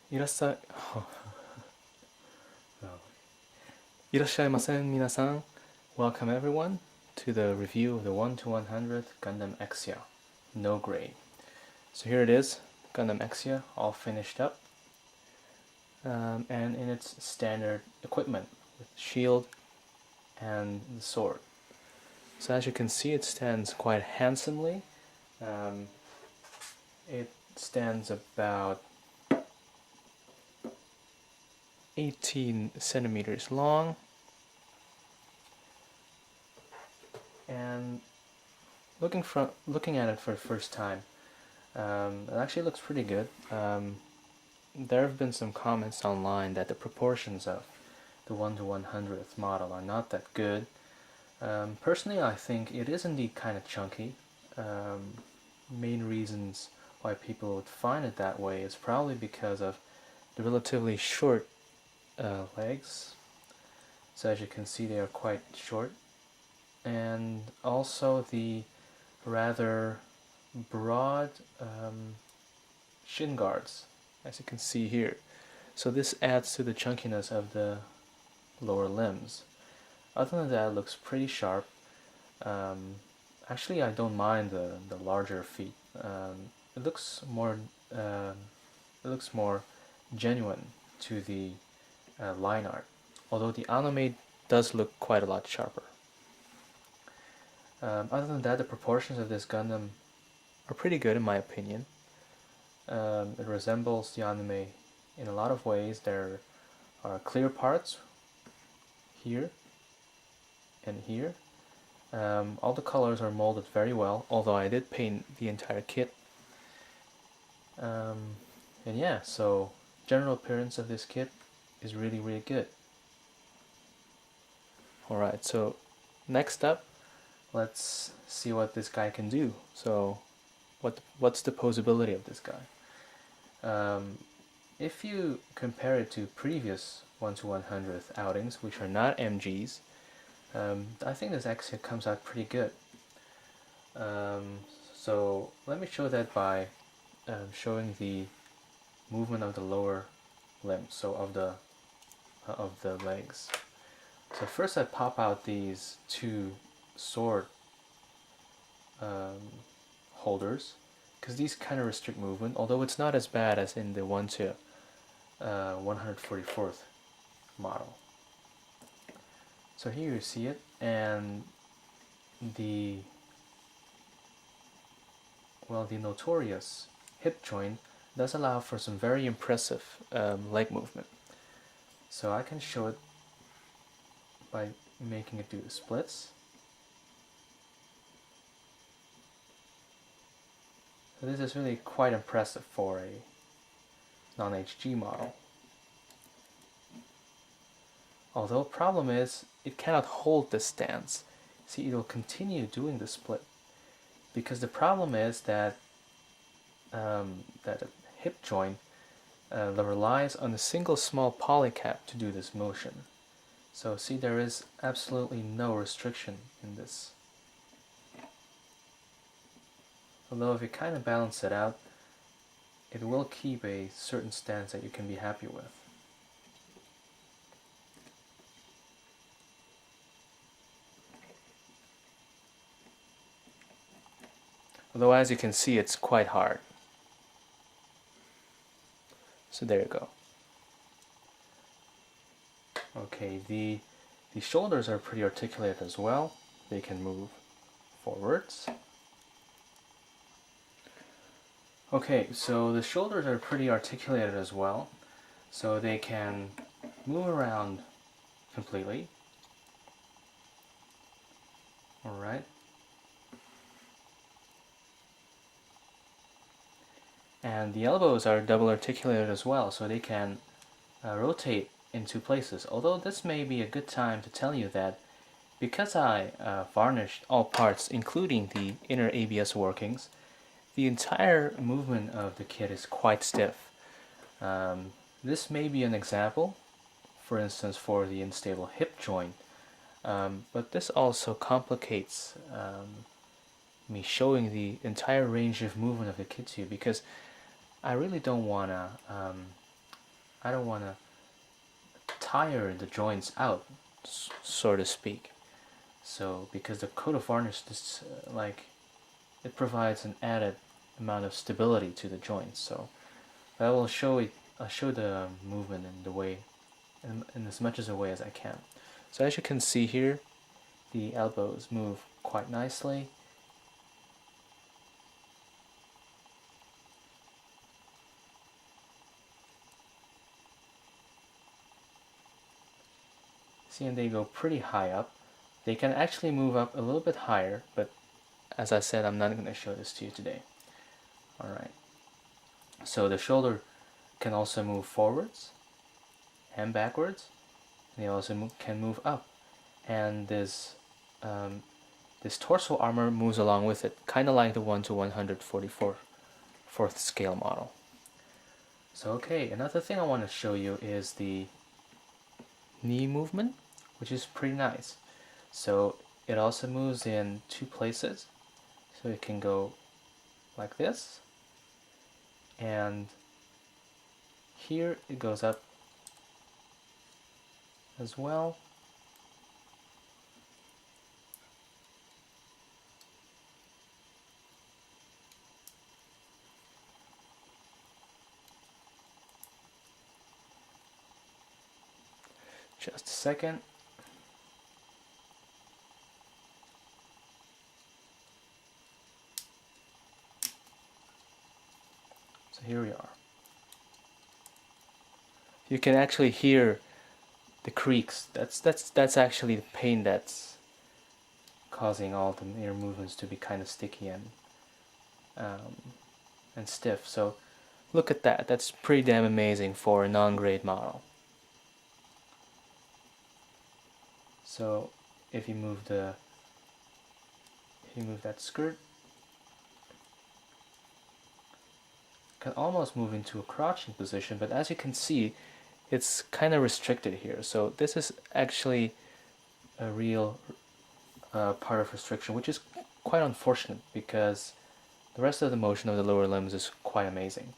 いらっしゃい、いらっしゃいませ皆さん. Welcome everyone to the review of the 1 to 100th Gundam Exia, no grade. So here it is, Gundam Exia, all finished up, and in its standard equipment with shield and the sword. So as you can see, it stands quite handsomely. It stands about 18 centimeters long, and looking at it for the first time, it actually looks pretty good. There have been some comments online that the proportions of the 1 to 100th model are not that good. Personally, I think it is indeed kind of chunky. Main reasons why people would find it that way is probably because of the relatively short legs. So as you can see, they are quite short, and also the rather broad shin guards, as you can see here. So this adds to the chunkiness of the lower limbs. Other than that, it looks pretty sharp. Actually, I don't mind the larger feet. It looks more genuine to the line art, although the anime does look quite a lot sharper. Other than that, the proportions of this Gundam are pretty good in my opinion. It resembles the anime in a lot of ways. There are clear parts here and here. All the colors are molded very well, although I did paint the entire kit. And yeah, so general appearance of this kit is really, really good. Alright, so next up, let's see what this guy can do. So what's the posability of this guy? If you compare it to previous 1 to 100th outings, which are not MGs, I think this Exia comes out pretty good. So let me show that by showing the movement of the lower limbs, so of the legs. So first I pop out these two sword holders, because these kind of restrict movement, although it's not as bad as in the 1 to 144th model. So here you see it, and the notorious hip joint does allow for some very impressive leg movement. So I can show it by making it do the splits. So this is really quite impressive for a non-HG model. Although problem is, it cannot hold this stance. See, it'll continue doing the split, because the problem is that that a hip joint that relies on a single small polycap to do this motion. So see, there is absolutely no restriction in this. Although if you kind of balance it out, it will keep a certain stance that you can be happy with. Although as you can see, it's quite hard. So there you go. Okay, the shoulders are pretty articulated as well. They can move forwards. Okay, so the shoulders are pretty articulated as well, so they can move around completely. Alright. And the elbows are double articulated as well, so they can rotate in two places. Although this may be a good time to tell you that because I varnished all parts, including the inner ABS workings, the entire movement of the kit is quite stiff. This may be an example, for instance, for the unstable hip joint, but this also complicates me showing the entire range of movement of the kit to you, because I really don't want to I don't want to tire the joints out, so to speak. So because the coat of varnish is it provides an added amount of stability to the joints. So I will show it. I'll show the movement in the way, in as much as a way as I can. So as you can see here, the elbows move quite nicely. See, and they go pretty high up. They can actually move up a little bit higher, but as I said, I'm not going to show this to you today. Alright, so the shoulder can also move forwards and backwards, and they also can move up. And this torso armor moves along with it, kind of like the 1:144 fourth scale model. So okay, another thing I want to show you is the knee movement, which is pretty nice. So it also moves in two places. So it can go like this, and here it goes up as well. Just a second. So here we are. You can actually hear the creaks. That's actually the pain that's causing all the ear movements to be kind of sticky and stiff. So look at that. That's pretty damn amazing for a non-grade model. So if you move that skirt, can almost move into a crouching position, but as you can see, it's kind of restricted here. So this is actually a real part of restriction, which is quite unfortunate because the rest of the motion of the lower limbs is quite amazing.